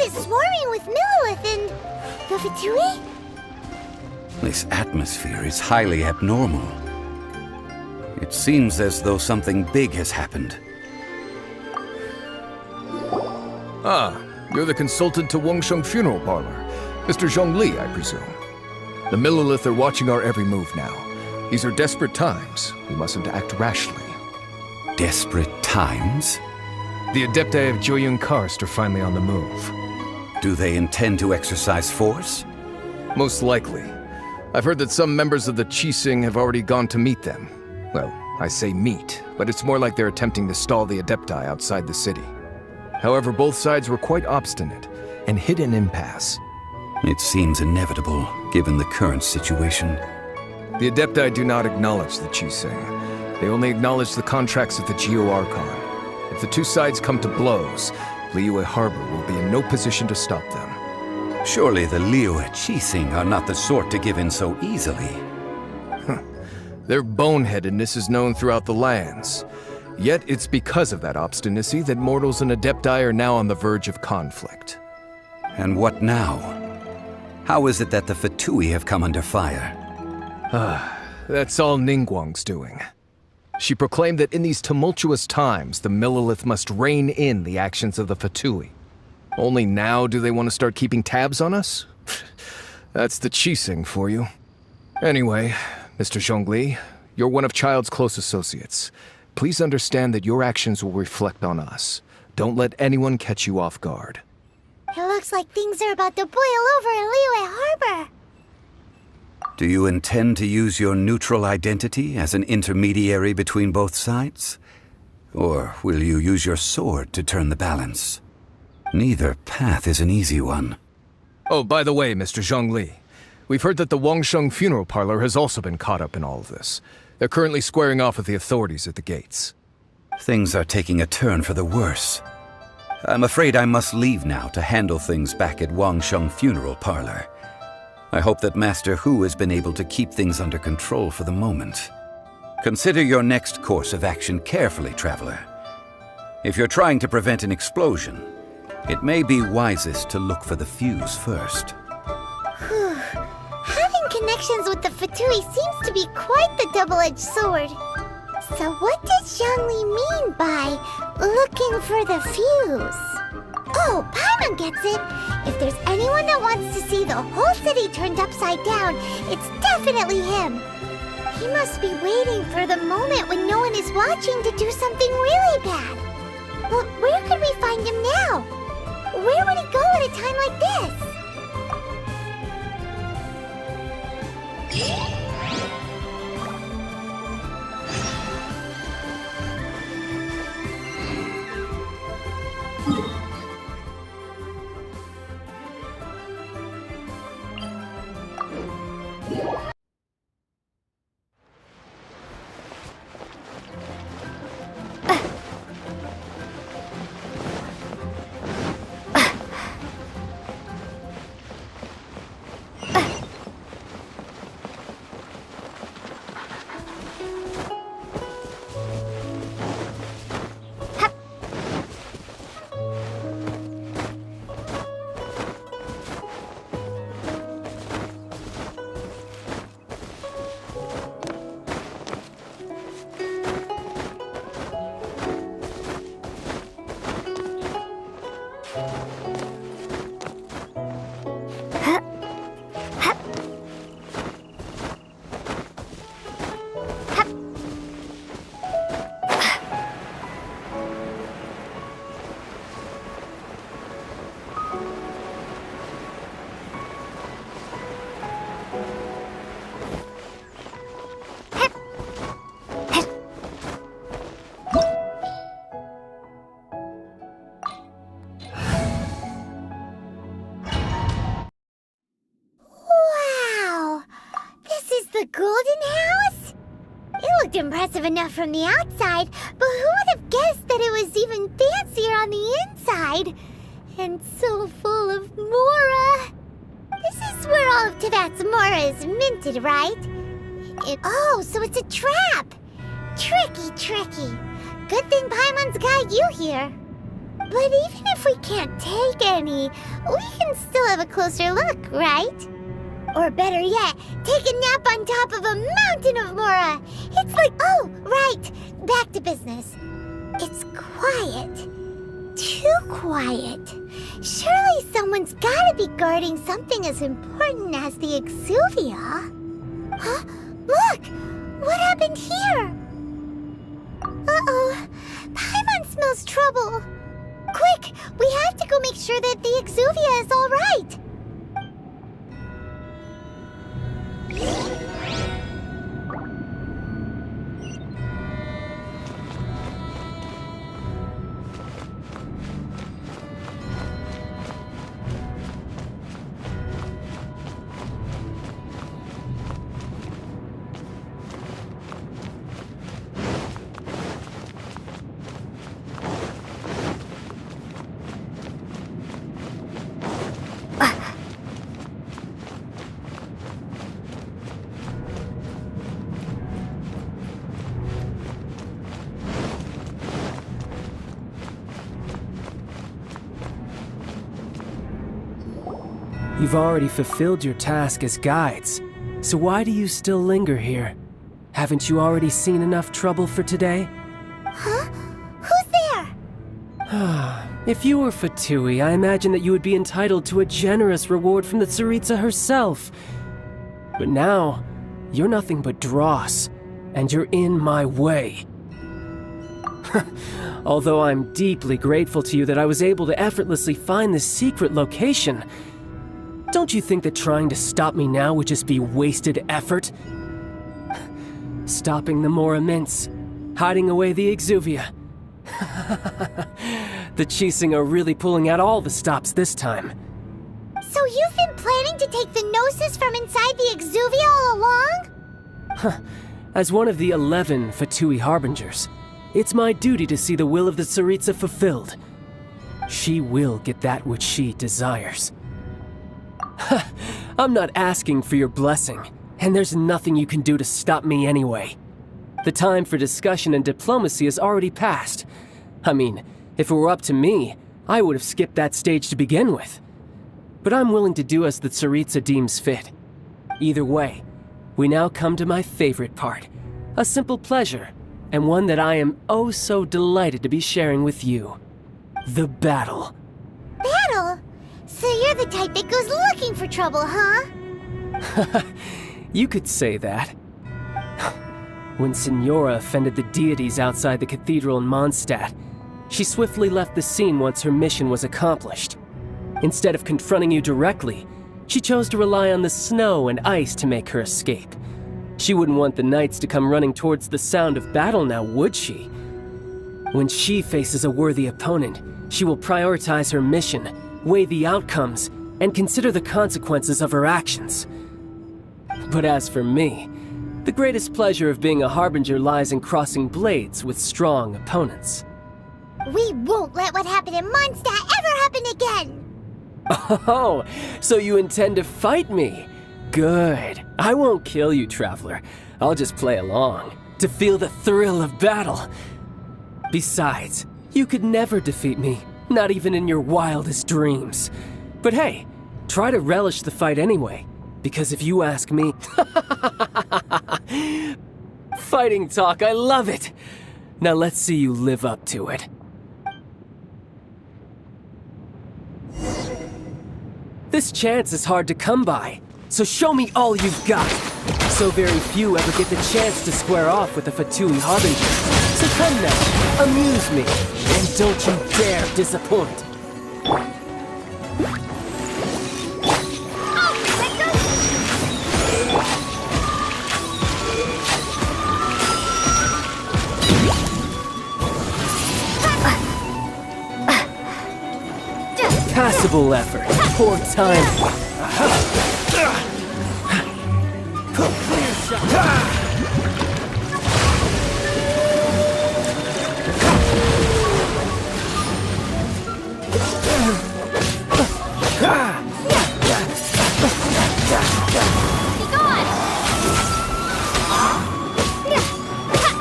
is swarming with Millilith and the Fatui? This atmosphere is highly abnormal. It seems as though something big has happened. Ah, you're the consultant to Wangsheng Funeral Parlor. Mr. Zhongli, I presume. The Millilith are watching our every move now. These are desperate times. We mustn't act rashly. Desperate times? The Adepti of Joyun Karst are finally on the move. Do they intend to exercise force? Most likely. I've heard that some members of the Qixing have already gone to meet them. Well, I say meet, but it's more like they're attempting to stall the Adepti outside the city. However, both sides were quite obstinate and hit an impasse. It seems inevitable, given the current situation. The Adepti do not acknowledge the Qixing. They only acknowledge the contracts of the Geo-Archon. If the two sides come to blows, Liyue Harbor will be in no position to stop them. Surely the Liyue Qixing are not the sort to give in so easily. Their boneheadedness is known throughout the lands. Yet it's because of that obstinacy that mortals and Adepti are now on the verge of conflict. And what now? How is it that the Fatui have come under fire? That's all Ningguang's doing. She proclaimed that in these tumultuous times, the Millilith must rein in the actions of the Fatui. Only now do they want to start keeping tabs on us? That's the Qixing for you. Anyway, Mr. Zhongli, you're one of Child's close associates. Please understand that your actions will reflect on us. Don't let anyone catch you off guard. It looks like things are about to boil over in Liyue Harbor. Do you intend to use your neutral identity as an intermediary between both sides? Or will you use your sword to turn the balance? Neither path is an easy one. Oh, by the way, Mr. Zhongli, we've heard that the Wangsheng Funeral Parlor has also been caught up in all of this. They're currently squaring off with the authorities at the gates. Things are taking a turn for the worse. I'm afraid I must leave now to handle things back at Wangsheng Funeral Parlor. I hope that Master Hu has been able to keep things under control for the moment. Consider your next course of action carefully, Traveler. If you're trying to prevent an explosion, it may be wisest to look for the fuse first. Whew. Having connections with the Fatui seems to be quite the double-edged sword. So what does Zhongli mean by looking for the fuse? Oh, Paimon gets it! If there's anyone that wants to see the whole city turned upside down, it's definitely him! He must be waiting for the moment when no one is watching to do something really bad. But where could we find him now? Where would he go at a time like this? Impressive enough from the outside, but who would have guessed that it was even fancier on the inside? And so full of Mora. This is where all of Teyvat's Mora is minted, right? Oh, so it's a trap! Tricky, tricky. Good thing Paimon's got you here. But But even if we can't take any, we can still have a closer look, right? Or better yet, take a nap on top of a mountain of Mora. It's like, oh, right, back to business. It's quiet. Too quiet. Surely someone's gotta be guarding something as important as the Exuvia. Huh? Look! What happened here? Uh-oh. Paimon smells trouble. Quick! We have to go make sure that the Exuvia is all right. You've already fulfilled your task as guides, so why do you still linger here? Haven't you already seen enough trouble for today? Huh? Who's there? If you were Fatui, I imagine that you would be entitled to a generous reward from the Tsaritsa herself. But now, you're nothing but dross, and you're in my way. Although I'm deeply grateful to you that I was able to effortlessly find this secret location, don't you think that trying to stop me now would just be wasted effort? Stopping the Mora Mints, hiding away the Exuvia. The Chising are really pulling out all the stops this time. So you've been planning to take the Gnosis from inside the Exuvia all along? As one of the 11 Fatui Harbingers, it's my duty to see the will of the Tsaritsa fulfilled. She will get that which she desires. I'm not asking for your blessing, and there's nothing you can do to stop me anyway. The time for discussion and diplomacy has already passed. I mean, if it were up to me, I would have skipped that stage to begin with. But I'm willing to do as the Tsaritsa deems fit. Either way, we now come to my favorite part. A simple pleasure, and one that I am oh so delighted to be sharing with you. The battle. Battle? So you're the type that goes looking for trouble, huh? You could say that. When Signora offended the deities outside the cathedral in Mondstadt, she swiftly left the scene once her mission was accomplished. Instead of confronting you directly, she chose to rely on the snow and ice to make her escape. She wouldn't want the knights to come running towards the sound of battle now, would she? When she faces a worthy opponent, she will prioritize her mission, weigh the outcomes, and consider the consequences of her actions. But as for me, the greatest pleasure of being a Harbinger lies in crossing blades with strong opponents. We won't let what happened in Mondstadt ever happen again! Oh, so you intend to fight me? Good. I won't kill you, Traveler. I'll just play along, to feel the thrill of battle. Besides, you could never defeat me, not even in your wildest dreams. But hey, try to relish the fight anyway, because if you ask me... Fighting talk, I love it! Now let's see you live up to it. This chance is hard to come by, so show me all you've got. So very few ever get the chance to square off with a Fatui Harbinger. So come now, amuse me, and don't you dare disappoint. Passable effort, poor time.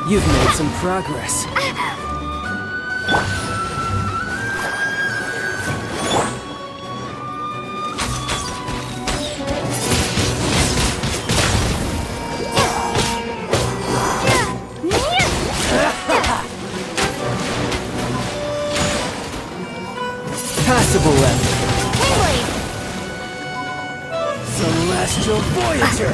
You've made some progress. Celestial Voyager!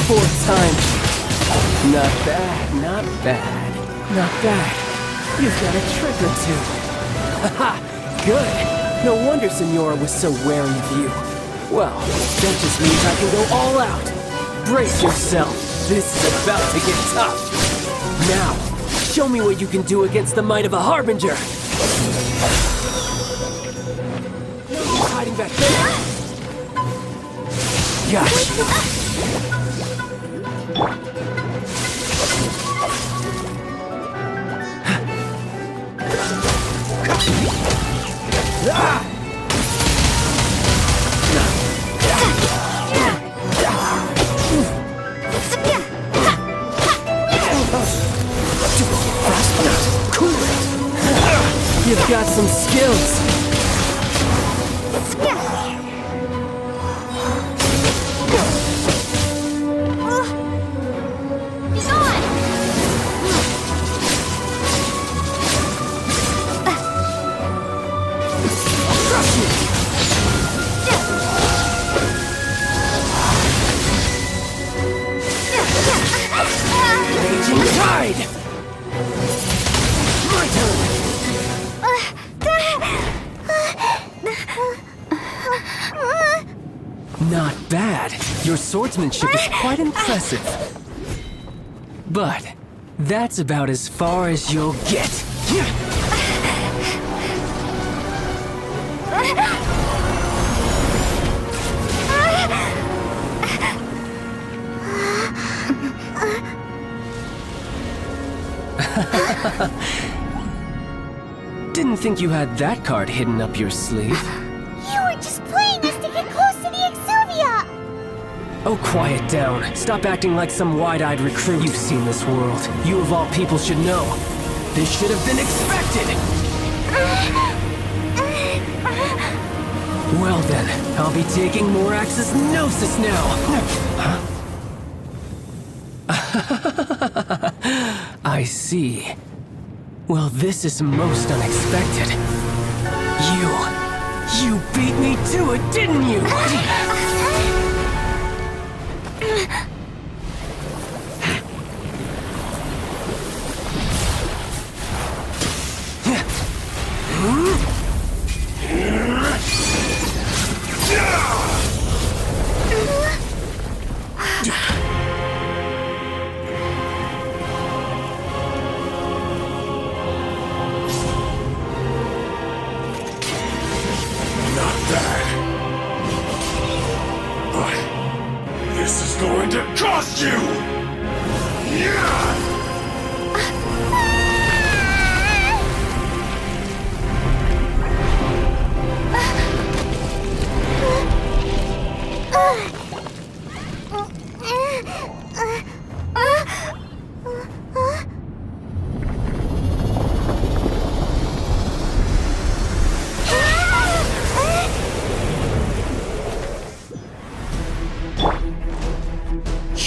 Fourth time. Not bad, not bad, not bad. You've got a trick or two. Haha, good. No wonder Senora was so wary of you. Well, that just means I can go all out. Brace yourself. This is about to get tough. Now, show me what you can do against the might of a Harbinger. No use hiding back there. Gotcha. You've got some skills. Raging Tide! My turn! Not bad. Your swordsmanship is quite impressive. But that's about as far as you'll get. Didn't think you had that card hidden up your sleeve. You were just playing us to get close to the Exuvia! Oh, quiet down. Stop acting like some wide-eyed recruit. You've seen this world. You of all people should know. This should have been expected! Well then, I'll be taking Morax's Gnosis now! I see. Well, this is most unexpected. You beat me to it, didn't you? Going to cost you!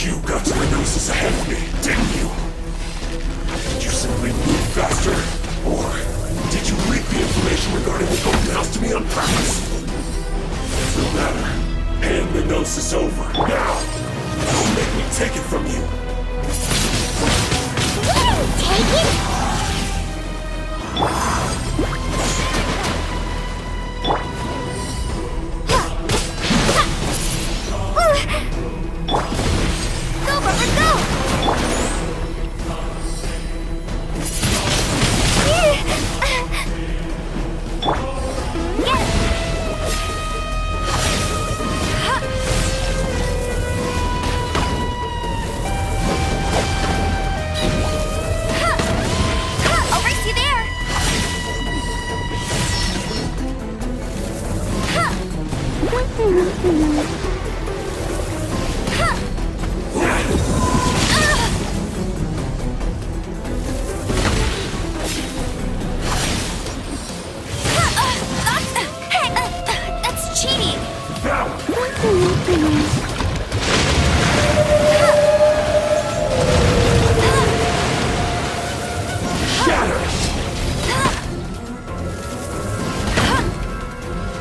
You got to the Gnosis ahead of me, didn't you? Did you simply move faster? Or did you leak the information regarding the open house to me on purpose? No matter. Hand the Gnosis over, now! Don't make me take it from you! Take it? Go, Rubber, go!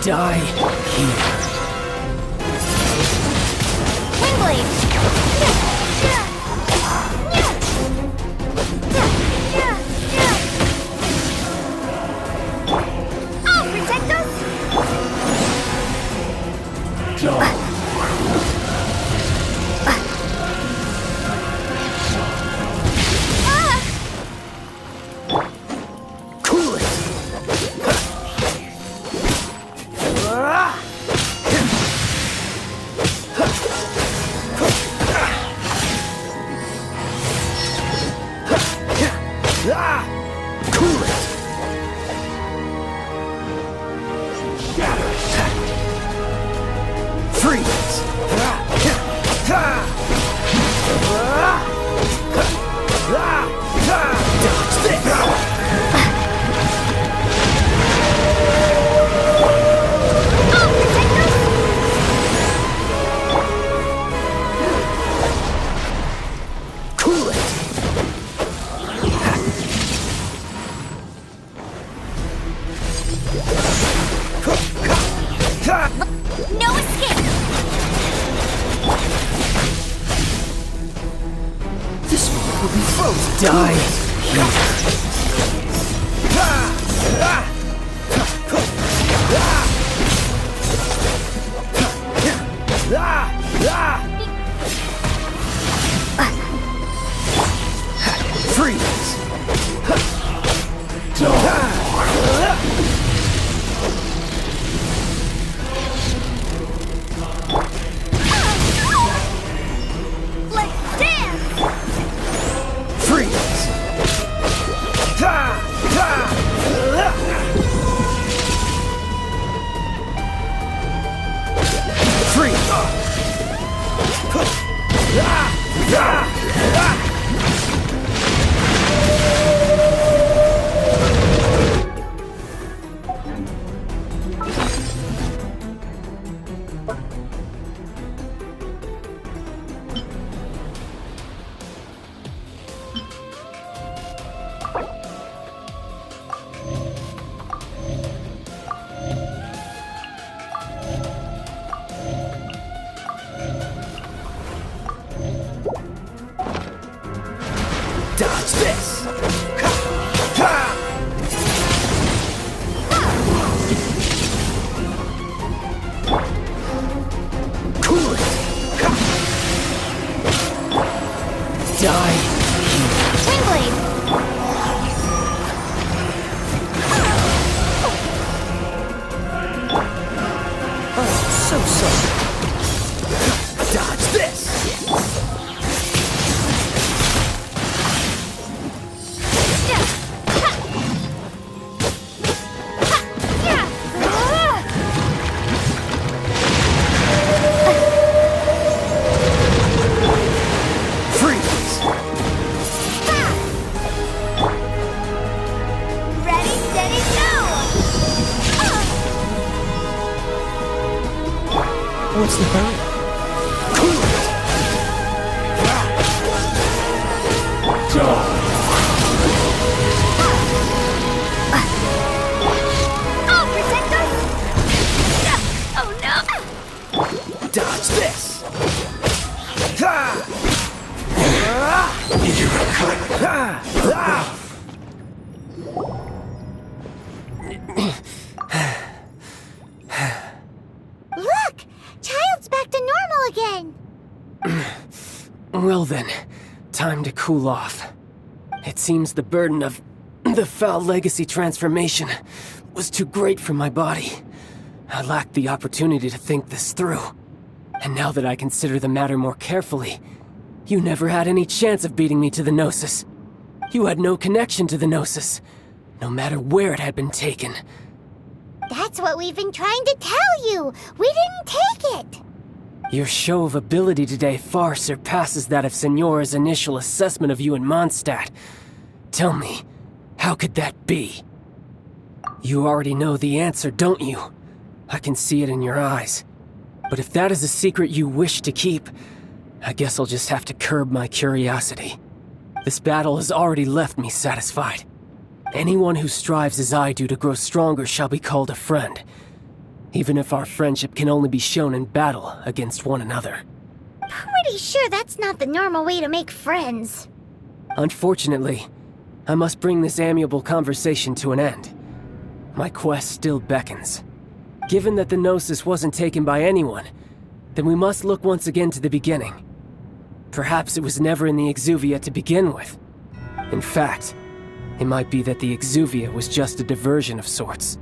Die here. I'll protect us! Cool it. Cool it. Freeze. Dodge this. Cool it. No escape! This one will be frozen. Die Freeze. Let's dance! Freeze. Dodge this! Cool it! Die! Twin Blade! Oh, so sorry. Dodge this! Freeze! Ready, steady, go! What's the hurry? Cool it! I'll protect us! Oh no! Dodge this! Look! Child's back to normal again! Well then, time to cool off. It seems the burden of the foul legacy transformation was too great for my body. I lacked the opportunity to think this through. And now that I consider the matter more carefully, you never had any chance of beating me to the Gnosis. You had no connection to the Gnosis, no matter where it had been taken. That's what we've been trying to tell you! We didn't take it! Your show of ability today far surpasses that of Signora's initial assessment of you in Mondstadt. Tell me, how could that be? You already know the answer, don't you? I can see it in your eyes. But if that is a secret you wish to keep, I guess I'll just have to curb my curiosity. This battle has already left me satisfied. Anyone who strives as I do to grow stronger shall be called a friend. even if our friendship can only be shown in battle against one another. Pretty sure that's not the normal way to make friends. Unfortunately, I must bring this amiable conversation to an end. My quest still beckons. Given that the Gnosis wasn't taken by anyone, then we must look once again to the beginning. Perhaps it was never in the Exuvia to begin with. In fact, it might be that the Exuvia was just a diversion of sorts.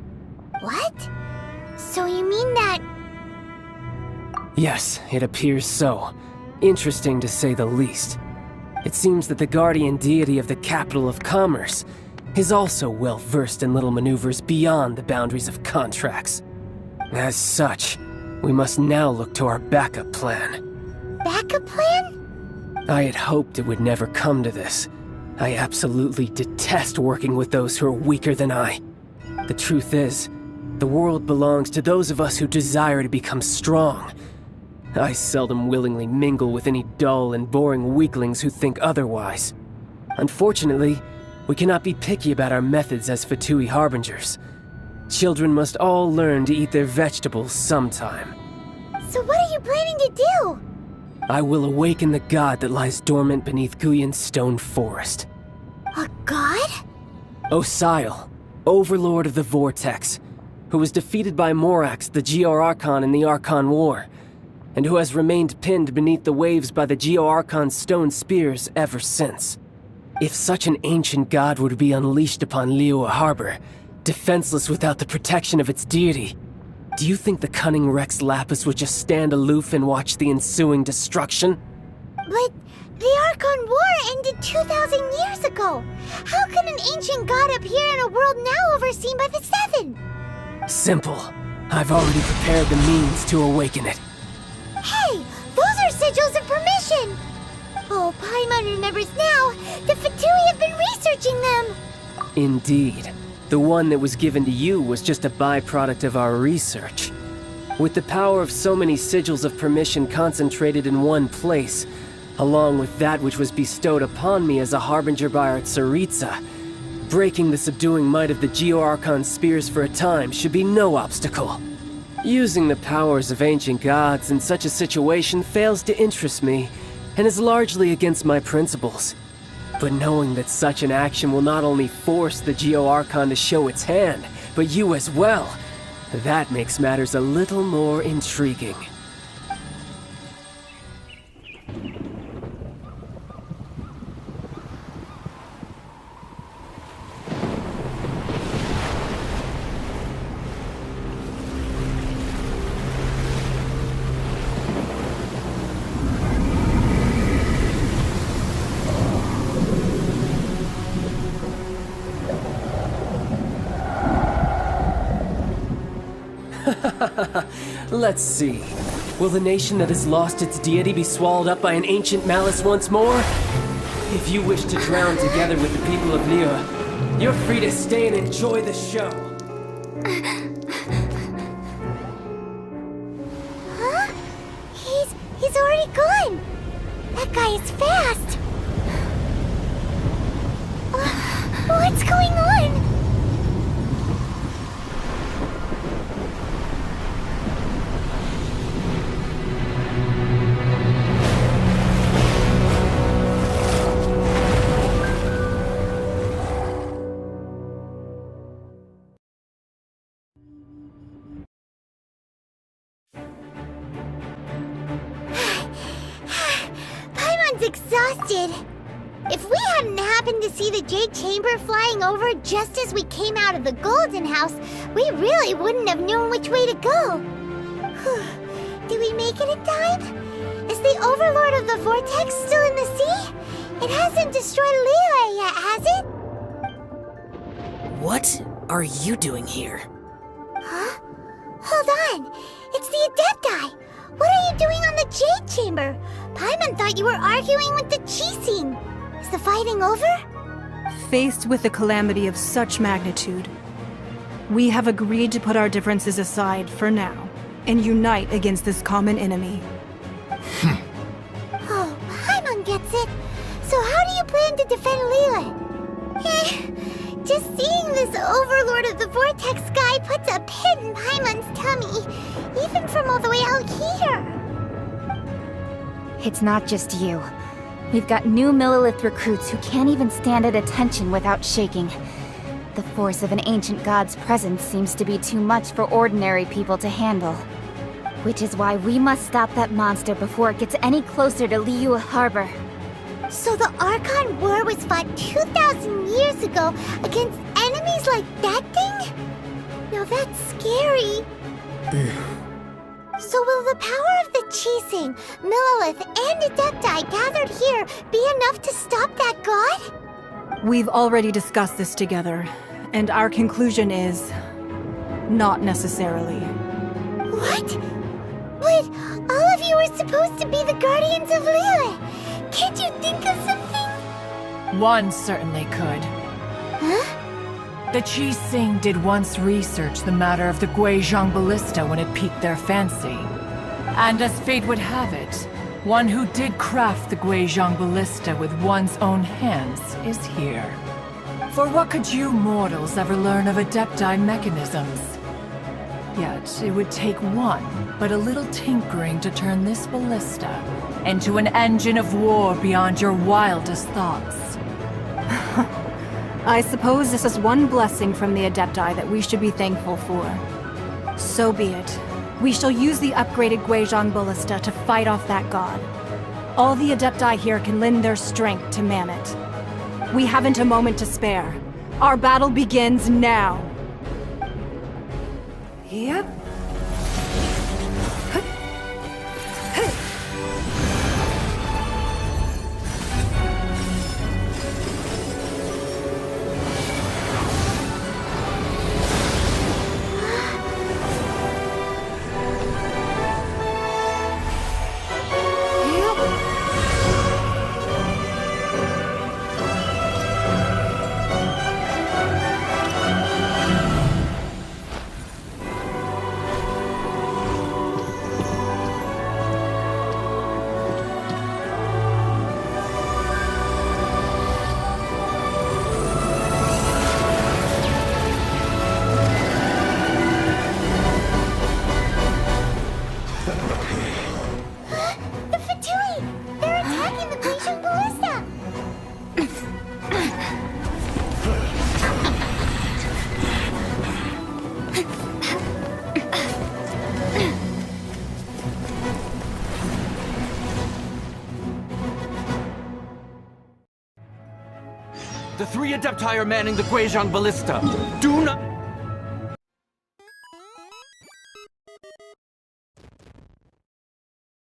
What? So you mean that... Yes, it appears so. Interesting to say the least. It seems that the guardian deity of the capital of commerce is also well versed in little maneuvers beyond the boundaries of contracts. As such, we must now look to our backup plan. Backup plan? I had hoped it would never come to this. I absolutely detest working with those who are weaker than I. The truth is, the world belongs to those of us who desire to become strong. I seldom willingly mingle with any dull and boring weaklings who think otherwise. Unfortunately, we cannot be picky about our methods as Fatui Harbingers. Children must all learn to eat their vegetables sometime. So what are you planning to do? I will awaken the god that lies dormant beneath Guyon's stone forest. A god? Osial, overlord of the Vortex, who was defeated by Morax, the Geo-Archon in the Archon War, and who has remained pinned beneath the waves by the Geo-Archon's stone spears ever since. If such an ancient god were to be unleashed upon Liyue Harbor, defenseless without the protection of its deity, do you think the cunning Rex Lapis would just stand aloof and watch the ensuing destruction? But the Archon War ended 2,000 years ago. How can an ancient god appear in a world now overseen by the Seven? Simple. I've already prepared the means to awaken it. Hey, those are sigils of permission! Oh, Paimon remembers now. The Fatui have been researching them! Indeed. The one that was given to you was just a byproduct of our research. With the power of so many sigils of permission concentrated in one place, along with that which was bestowed upon me as a harbinger by our Tsaritsa, breaking the subduing might of the Geo-Archon spears for a time should be no obstacle. Using the powers of ancient gods in such a situation fails to interest me, and is largely against my principles. But knowing that such an action will not only force the Geo-Archon to show its hand, but you as well, that makes matters a little more intriguing. Let's see. Will the nation that has lost its deity be swallowed up by an ancient malice once more? If you wish to drown together with the people of Liyue, you're free to stay and enjoy the show. Huh? He's already gone. That guy is fast. What's going on? Exhausted. If we hadn't happened to see the Jade Chamber flying over just as we came out of the Golden House, we really wouldn't have known which way to go. Did we make it in time? Is the Overlord of the Vortex still in the sea? It hasn't destroyed Liyue yet, has it? What are you doing here? Huh? Hold on. It's the Adept guy. What are you doing on the Jade Chamber? Paimon thought you were arguing with the Chi-Scene. Is the fighting over? Faced with a calamity of such magnitude, we have agreed to put our differences aside for now and unite against this common enemy. Oh, Paimon gets it. So how do you plan to defend Liyue? Just seeing this Overlord of the Vortex guy puts a pit in Paimon's tummy, even from all the way out here. It's not just you. We've got new Millilith recruits who can't even stand at attention without shaking. The force of an ancient god's presence seems to be too much for ordinary people to handle. Which is why we must stop that monster before it gets any closer to Liyue Harbor. So the Archon War was fought 2,000 years ago against enemies like that thing? Now that's scary. So will the power of the Chising, Millilith, and Adepti gathered here be enough to stop that god? We've already discussed this together, and our conclusion is... not necessarily. What? But all of you are supposed to be the guardians of Liyue. Can't you think of something? One certainly could. Huh? The Chising did once research the matter of the Guizhong Ballista when it piqued their fancy. And as fate would have it, one who did craft the Guizhong Ballista with one's own hands is here. For what could you mortals ever learn of Adepti mechanisms? Yet, it would take one, but a little tinkering to turn this ballista into an engine of war beyond your wildest thoughts. I suppose this is one blessing from the Adepti that we should be thankful for. So be it. We shall use the upgraded Guizhong Ballista to fight off that god. All the Adepti here can lend their strength to man it. We haven't a moment to spare. Our battle begins now. Yep. The three Adepti are manning the Guizhong Ballista. Do not...